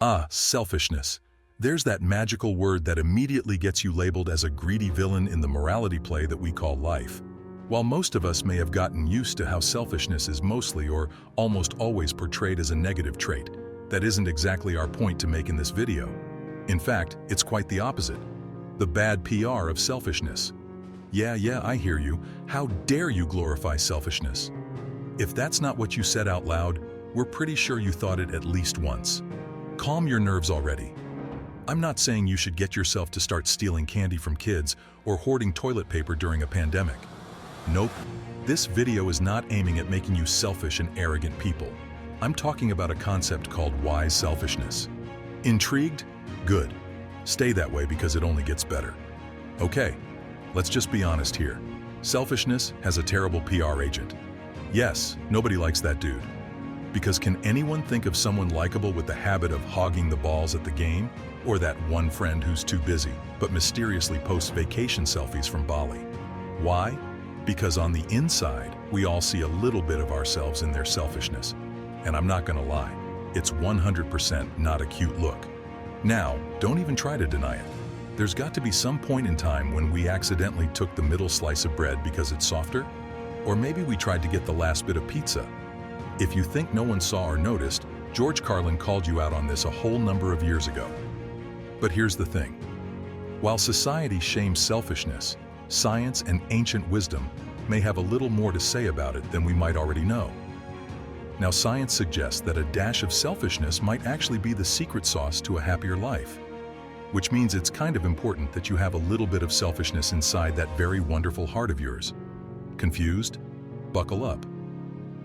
Ah, selfishness. There's that magical word that immediately gets you labeled as a greedy villain in the morality play that we call life. While most of us may have gotten used to how selfishness is mostly or almost always portrayed as a negative trait, that isn't exactly our point to make in this video. In fact, it's quite the opposite. The bad PR of selfishness. Yeah, I hear you. How dare you glorify selfishness? If that's not what you said out loud, we're pretty sure you thought it at least once. Calm your nerves already. I'm not saying you should get yourself to start stealing candy from kids or hoarding toilet paper during a pandemic. Nope, this video is not aiming at making you selfish and arrogant people. I'm talking about a concept called wise selfishness. Intrigued? Good. Stay that way because it only gets better. Okay, let's just be honest here. Selfishness has a terrible PR agent. Yes, nobody likes that dude. Because can anyone think of someone likable with the habit of hogging the balls at the game? Or that one friend who's too busy, but mysteriously posts vacation selfies from Bali? Why? Because on the inside, we all see a little bit of ourselves in their selfishness. And I'm not gonna lie, it's 100% not a cute look. Now, don't even try to deny it. There's got to be some point in time when we accidentally took the middle slice of bread because it's softer, or maybe we tried to get the last bit of pizza. If you think no one saw or noticed, George Carlin called you out on this a whole number of years ago. But here's the thing. While society shames selfishness, science and ancient wisdom may have a little more to say about it than we might already know. Now, science suggests that a dash of selfishness might actually be the secret sauce to a happier life, which means it's kind of important that you have a little bit of selfishness inside that very wonderful heart of yours. Confused? Buckle up.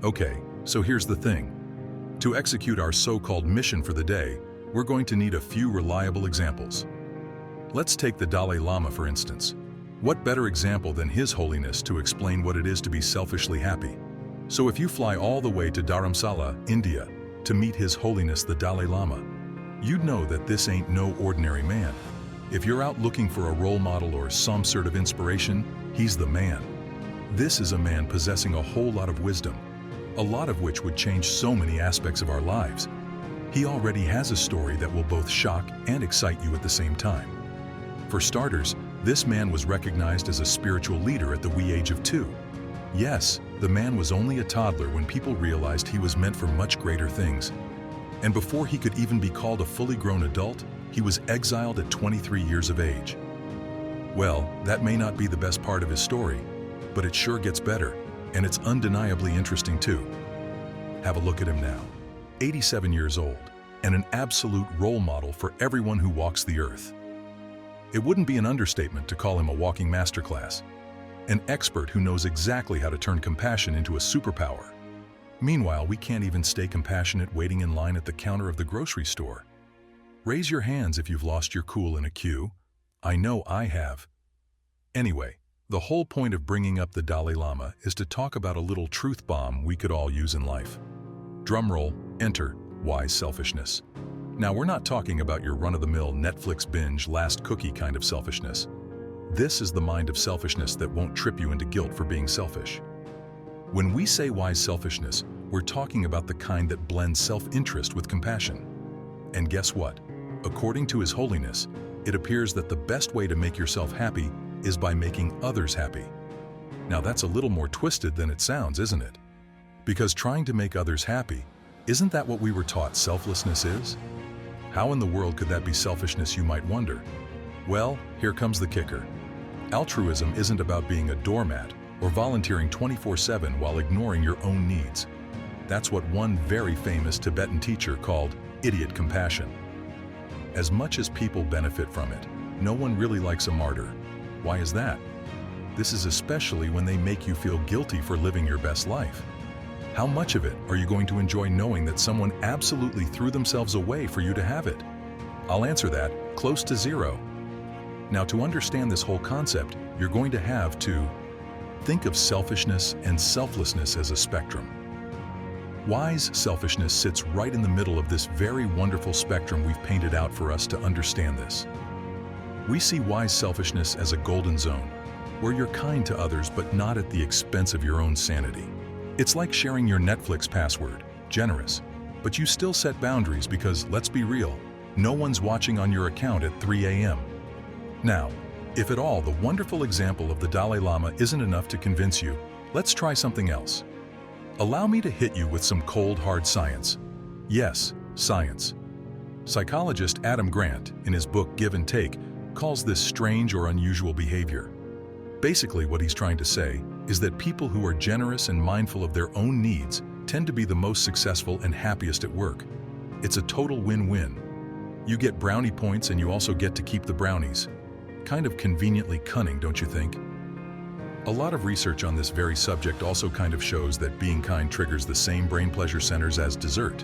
Okay, so here's the thing. To execute our so-called mission for the day, we're going to need a few reliable examples. Let's take the Dalai Lama, for instance. What better example than His Holiness to explain what it is to be selfishly happy? So if you fly all the way to Dharamsala, India, to meet His Holiness the Dalai Lama, you'd know that this ain't no ordinary man. If you're out looking for a role model or some sort of inspiration, he's the man. This is a man possessing a whole lot of wisdom, a lot of which would change so many aspects of our lives. He already has a story that will both shock and excite you at the same time. For starters, this man was recognized as a spiritual leader at the wee age of 2. Yes, the man was only a toddler when people realized he was meant for much greater things. And before he could even be called a fully grown adult, he was exiled at 23 years of age. Well, that may not be the best part of his story, but it sure gets better, and it's undeniably interesting too. Have a look at him now, 87 years old, and an absolute role model for everyone who walks the earth. It wouldn't be an understatement to call him a walking masterclass, an expert who knows exactly how to turn compassion into a superpower. Meanwhile, we can't even stay compassionate waiting in line at the counter of the grocery store. Raise your hands if you've lost your cool in a queue. I know I have. Anyway, the whole point of bringing up the Dalai Lama is to talk about a little truth bomb we could all use in life. Drumroll, enter wise selfishness. Now, we're not talking about your run-of-the-mill Netflix binge last cookie kind of selfishness. This is the mind of selfishness that won't trip you into guilt for being selfish. When we say wise selfishness, we're talking about the kind that blends self-interest with compassion. And guess what? According to His Holiness, it appears that the best way to make yourself happy is by making others happy. Now, that's a little more twisted than it sounds, isn't it? Because trying to make others happy, isn't that what we were taught selflessness is? How in the world could that be selfishness, you might wonder? Well, here comes the kicker. Altruism isn't about being a doormat or volunteering 24/7 while ignoring your own needs. That's what one very famous Tibetan teacher called idiot compassion. As much as people benefit from it, no one really likes a martyr. Why is that? This is especially when they make you feel guilty for living your best life. How much of it are you going to enjoy knowing that someone absolutely threw themselves away for you to have it? I'll answer that, close to zero. Now, to understand this whole concept, you're going to have to think of selfishness and selflessness as a spectrum. Wise selfishness sits right in the middle of this very wonderful spectrum we've painted out for us to understand this. We see wise selfishness as a golden zone, where you're kind to others but not at the expense of your own sanity. It's like sharing your Netflix password, generous, But you still set boundaries because, let's be real, no one's watching on your account at 3 a.m. Now, if at all the wonderful example of the Dalai Lama isn't enough to convince you, let's try something else. Allow me to hit you with some cold, hard science. Yes, science. Psychologist Adam Grant, in his book Give and Take, calls this strange or unusual behavior. Basically, what he's trying to say is that people who are generous and mindful of their own needs tend to be the most successful and happiest at work. It's a total win-win. You get brownie points and you also get to keep the brownies. Kind of conveniently cunning, don't you think? A lot of research on this very subject also kind of shows that being kind triggers the same brain pleasure centers as dessert.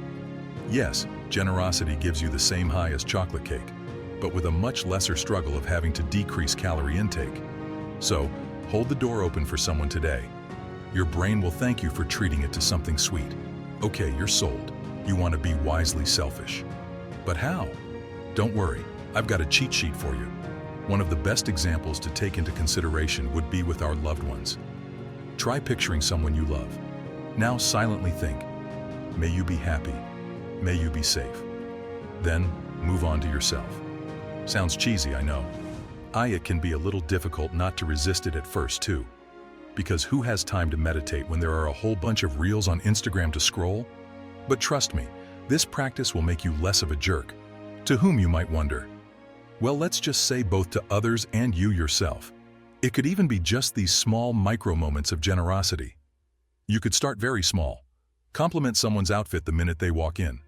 Yes, generosity gives you the same high as chocolate cake, but with a much lesser struggle of having to decrease calorie intake. So, hold the door open for someone today. Your brain will thank you for treating it to something sweet. Okay, you're sold. You want to be wisely selfish. But how? Don't worry, I've got a cheat sheet for you. One of the best examples to take into consideration would be with our loved ones. Try picturing someone you love. Now silently think, may you be happy, may you be safe. Then, move on to yourself. Sounds cheesy, I know. It can be a little difficult not to resist it at first too. Because who has time to meditate when there are a whole bunch of reels on Instagram to scroll? But trust me, this practice will make you less of a jerk. To whom, you might wonder? Well, let's just say both to others and you yourself. It could even be just these small micro moments of generosity. You could start very small. Compliment someone's outfit the minute they walk in.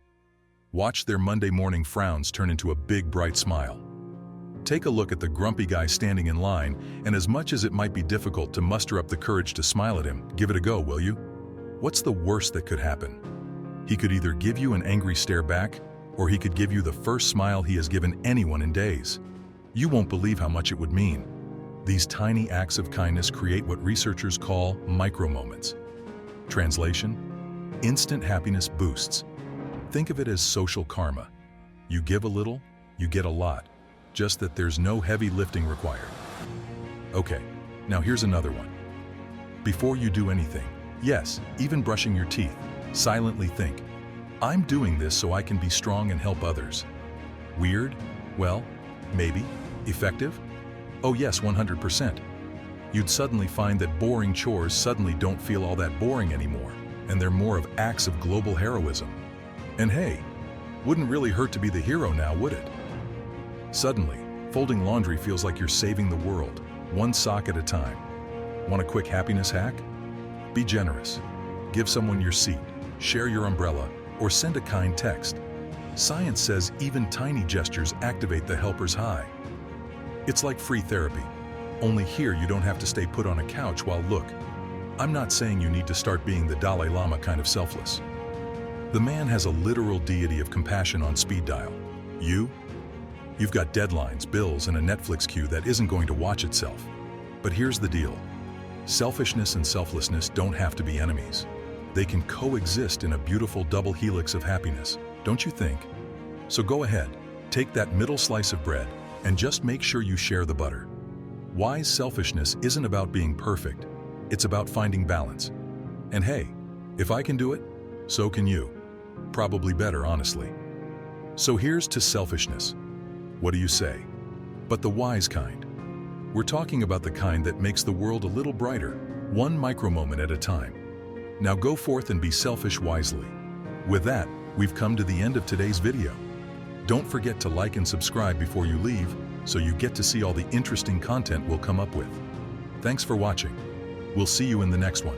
Watch their Monday morning frowns turn into a big bright smile. Take a look at the grumpy guy standing in line, and as much as it might be difficult to muster up the courage to smile at him, give it a go, will you? What's the worst that could happen? He could either give you an angry stare back, or he could give you the first smile he has given anyone in days. You won't believe how much it would mean. These tiny acts of kindness create what researchers call micro-moments. Translation: instant happiness boosts. Think of it as social karma. You give a little, you get a lot. Just that there's no heavy lifting required. Okay, now here's another one. Before you do anything, yes, even brushing your teeth, silently think, I'm doing this so I can be strong and help others. Weird? Well, maybe. Effective? Oh yes, 100%. You'd suddenly find that boring chores suddenly don't feel all that boring anymore, and they're more of acts of global heroism. And hey, wouldn't really hurt to be the hero now, would it? Suddenly, folding laundry feels like you're saving the world, one sock at a time. Want a quick happiness hack? Be generous. Give someone your seat, share your umbrella, or send a kind text. Science says even tiny gestures activate the helper's high. It's like free therapy. Only here you don't have to stay put on a couch while look. I'm not saying you need to start being the Dalai Lama kind of selfless. The man has a literal deity of compassion on speed dial. You've got deadlines, bills, and a Netflix queue that isn't going to watch itself. But here's the deal. Selfishness and selflessness don't have to be enemies. They can coexist in a beautiful double helix of happiness, don't you think? So go ahead, take that middle slice of bread, and just make sure you share the butter. Wise selfishness isn't about being perfect. It's about finding balance. And hey, if I can do it, so can you. Probably better, honestly. So here's to selfishness. What do you say? But the wise kind. We're talking about the kind that makes the world a little brighter, one micro-moment at a time. Now go forth and be selfish wisely. With that, we've come to the end of today's video. Don't forget to like and subscribe before you leave, so you get to see all the interesting content we'll come up with. Thanks for watching. We'll see you in the next one.